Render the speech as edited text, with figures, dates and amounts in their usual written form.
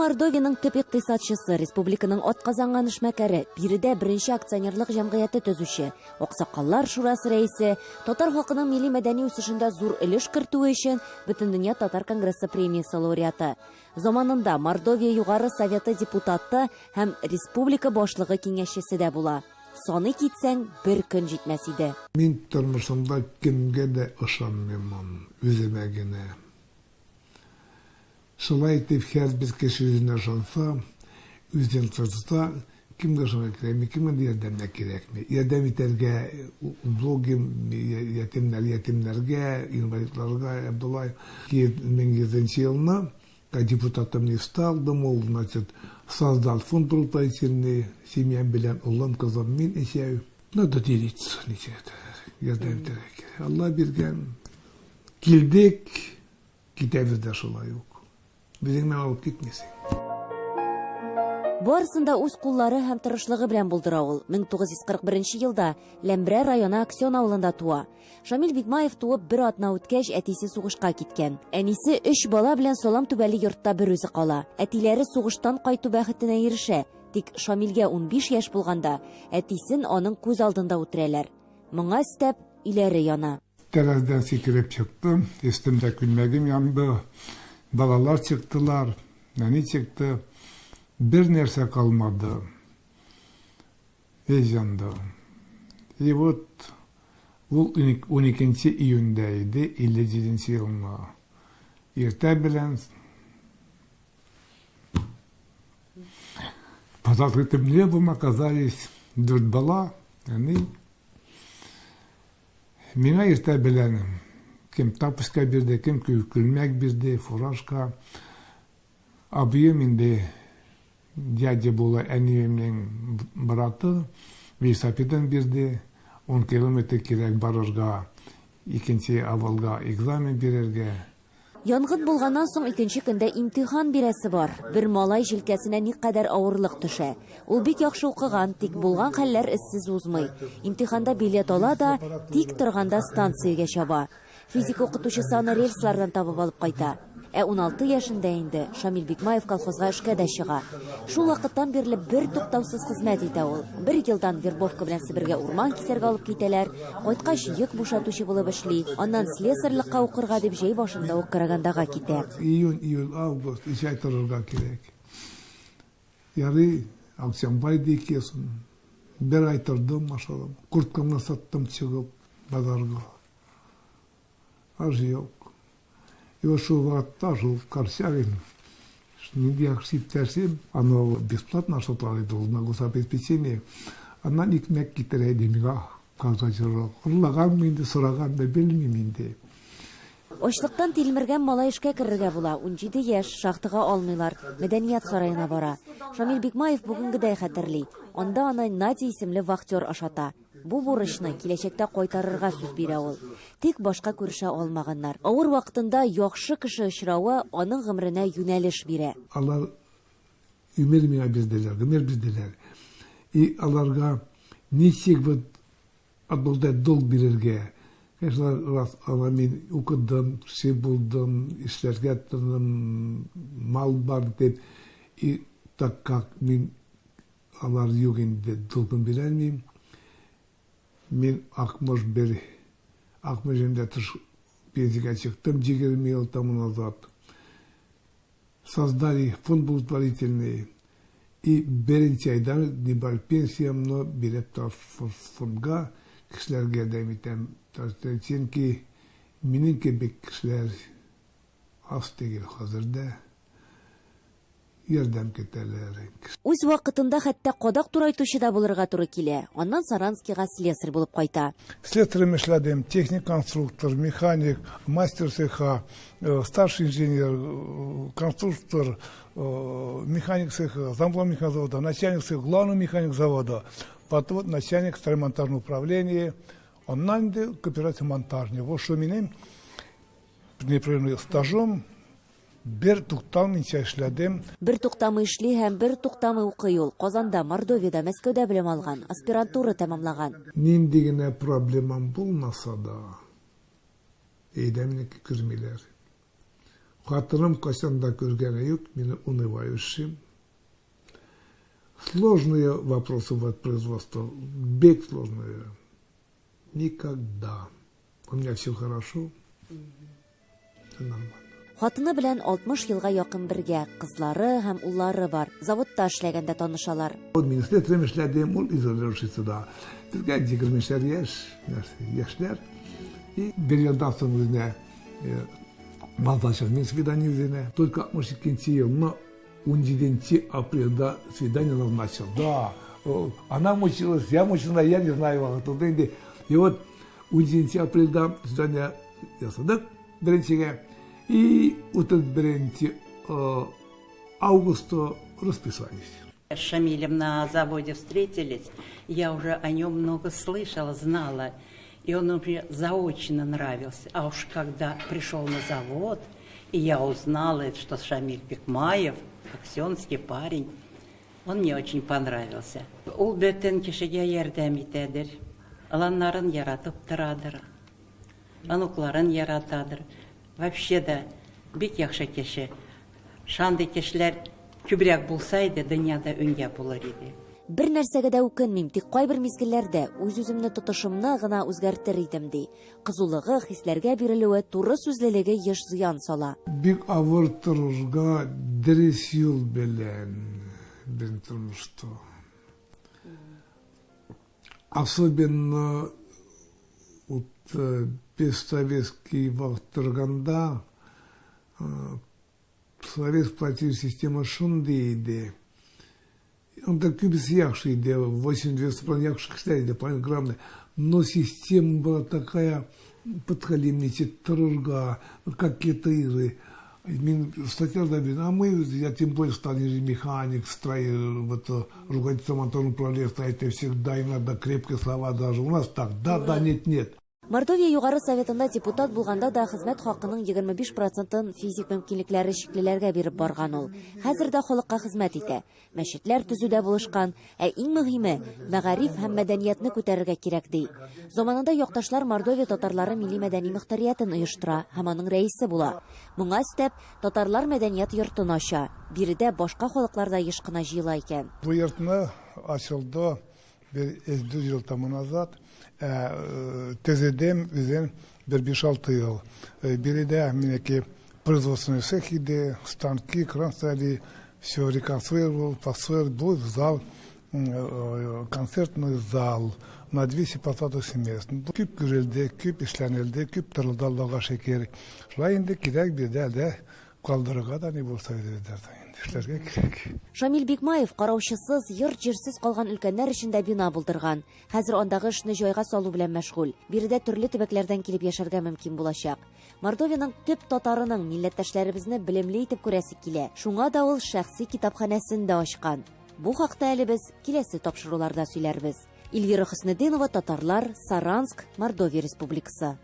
Мордовияның төп икътисадчысы, республиканың атказанган эшмәкәре, биредә беренче акционерлык җәмгыяте төзүче, Аксакаллар шурасы рәисе, татар халкының милли мәдәни үсешендә зур өлеш кертүе өчен Бөтендөнья татар конгрессы премиясе лауреаты. Заманында Мордовия югары советы депутаты һәм республика башлыгы киңәшчесе дә була. Саны китсәң, бер көн җитмәс иде. Мин тормышымда кемгә дә ышанмыйм, үземә генә. Шулай итеп, һәрбер кеше үзенә ышанса, үзен тотса, кемгә ышанырга кирәкми, кемгә ярдәм кирәкми. Ярдәм итәргә блогым, ятимнәргә, инвалидларга, Абдуллаев 2000 елны, когда депутатом не стал, думал, значит, создал фонд благотворительный, семьям белән, улым, кызым, мин исәю. Надо делиться, ярдәм итәргә. Алла биргән. Килдек, китәбез дә шулай ук. Безнең алып китмәсен. Барысында үз куллары һәм тырышлыгы белән булдыра ул. 1941 елда Ләмбрә районы Аксен авылында туа. Шамил Бикмаев туып бер атна үткәч, әтисе сугышка киткән. Әнисе 3 бала белән салам түбәле йортта бер үзе кала. Әтиләре сугыштан кайту бәхетенә ирешә. Тик Шамилгә 15 яшь булганда әтисен аның күз алдында үтерәләр. Моңа өстәп иләре яна. Тәрәздән сикереп чыктым, өстемдә күлмәгем янды. Балалар чыктылар, нәни чыкты. Бер нәрсә калмады. Янды. И вот ул 12 июньдә иде, 57 елны. Иртә белән под открытым небом оказались 4 бала. Они миңа иртә белән кем тапочка бирде, кем күлмәк бирде, фуражка. Абыем инде дядя була әниемнең браты, велосипедын бирде. 10 километр кирәк барырга, икенче авылга экзамен бирергә. Янгын булганнан соң икенче көндә имтихан бирәсе бар. Бер малай җилкәсенә никадәр авырлык төшә. Ул бик яхшы укыган, тик булган хәлләр эзсез узмый. Имтиханда билет ала да, тик торганда станциягә чаба. Физик укытучысы аны рельслардан табып алып кайта. 16 яшендә инде Шамил Бикмаев колхозга эшкә дә чыга. Шул вакыттан бирле бер туктаусыз хезмәт итә ул. 1 елдан вербовка белән Себергә урман кисәргә алып китәләр. Кайткач йөк бушатучы булып эшли. Аннан слесарьлыкка укырга дип җәй башында ук Карагандага китә. Июнь, август, 2 ай торырга кирәк. Ярый, Аксенбай дикесен. 1 ай тордым, машалам. Курткамны саттым чыгып базарга. Аж юк. И вот шел в Корсявин, я шиптәрсем, оно бесплатно шотлары на гособеспечение. Она никмәк китерә демигә казачырак. Урлаган минде, сораган да белмим инде. Ачлыктан тилмергән малай эшкә керергә була. 17 яшь, шахтага алмыйлар. Мәдәният сараена бара. Шамил Бикмаев бүгенгедәй хәтерли. Анда аны Надя исемле вахтер ашата. Бу бурычны киләчәктә кайтарырга сүз бирә ул. Тик башка күрешә алмаганнар. Авыр вакытында яхшы кеше очравы аның гомеренә юнәлеш бирә. Алар өмер миңа бирделәр. И аларга ничек вот абылда долг бирергә. Раз ала мин укыдым, ши булдым, эшләргә тырдым, мал бар дип. И так как мин алар юк инде долгын бирәлмим. Мен Акмыш жемде пенсияға чыктым 20 ел тому назад. Создали фонд благотворительный. И беренче айдан дебар пенсиямны береп та фондга кешеләргә дәмитәм. Чөнки минең кебек кешеләр аз түгел хәзердә. Ярдәм көтәләр. Үз вакытында хәтта кадак турайтучы да булырга туры килә. Аннан Саранскига слесарь булып кайта. Слесарем эшләдем, техник-конструктор, механик, мастер цеха, старший инженер, конструктор, механик цеха, замглав мехзавода, начальник цеха, главный механик завода, потом начальник строемонтажного управления, аннан да кооперация монтажная. Вот что минем непрерывным стажом бер туктамыйча эшләдем. Бер туктамый эшли һәм бер туктамый укый ул. Казанда, Мордовияда, Мәскәүдә белем алган, аспирантура тәмамлаган. Нинди генә проблемам булмаса да, әйдәмне күрмиләр. Хатыным кайсанда көргәне юк, мені унывающим. Сложные вопросы в производстве, бег сложные. Никогда. У меня все хорошо. Все нормально. Хатыны белән 60 елга якын бергә, кызлары һәм уллары бар. Заводта эшләгәндә танышалар. Administratorem эшләдем, ул изолировщицада. Безгә 20 яшьләр. И bir yıldan sonra üzerine назначил свидание üzerine. Только 62 yılına 17 апрельда свидание назначил. Да, она мучилась, я мучилась, я не знаю. И вот 17 апрельда свидание ясадык беренчегә. И вот этот 1 августа расписались. С Шамилем на заводе встретились, я уже о нем много слышала, знала, и он мне заочно нравился. А уж когда пришел на завод, и я узнала, что Шамиль Бикмаев, аксенский парень, он мне очень понравился. Ул бөтен кешегә ярдәм итәдер, аланнарын яратып торадыр, онукларын яратадыр. Вообще да, бик яхшы кеше. Шандый кешеләр күбрәк булсайды, дөньяда үнгә булыр иде. Бер нәрсәгә дә үкенмим, тик кайбер мизгелләрдә үз-үземне тотышымны гына үзгәртер идем ди. Кызулыгы, хисләргә бирелүе, туры сүзлелеге еш зыян сала. Бик авыр торышка дөрес юл белән бен тормышта. Особенно вот бессоветский вакыт торганда совет партия система шундый иде. Он так күбесе яхшы иде, 80% яхшы кешеләр иде, программы. Но система была такая подхалимниче торырга, какие-то игры. Мен статьяларда бен, а мы, я тем более стал механик, вот руководитель моторного управления стоит, и всегда им надо крепкие слова даже. У нас так, да, нет. Мордовия югары советында депутат булганда да хезмәт хакының 25%-ын физик мөмкинлекләре шиклеләргә биреп барган ул. Хәзер дә халыкка хезмәт итә. Мәчетләр төзүдә булышкан, ә иң мөһиме мәгариф һәм мәдәниятне күтәрергә кирәк ди. Заманында якташлар Мордовия татарлары милли мәдәни мөхтәриятын оештыра һәм аның рәисе була. Моңа өстәп татарлар мәдәният йортын ача. Биредә башка халыклар да еш кына җыела икән. Бу йортны ачылды 1 ел тому назад. Тезедем bizden bir 5-6 yıl. Биредә минеки производственный цех иде, станки, кран стояли, все реконструировал, построил, был зал, концертный зал на 200 мест. Күп күрелде, күп эшләнелде, күп тырылдалдыга шекер. Шулай инде кирәк биредә дә калдырырга да не булса эшләргә кирәк. Шамил Бикмаев караучысыз, йорт-җирсез калган өлкәннәр өчен дә бина булдырган. Хәзер андагы эшне җайга салу белән мәшгуль. Биредә төрле төбәкләрдән килеп яшәргә мөмкин булачак. Мордовиянең төп татарының милләттәшләребезне белемле итеп күрәсе килә. Шуңа да ул шәхси китапханәсен дә ачкан. Бу хакта әле без киләсе тапшыруларда сөйләрбез. Эльвира Хөснетдинова, татарлар, Саранск, Мордовия Республикасы.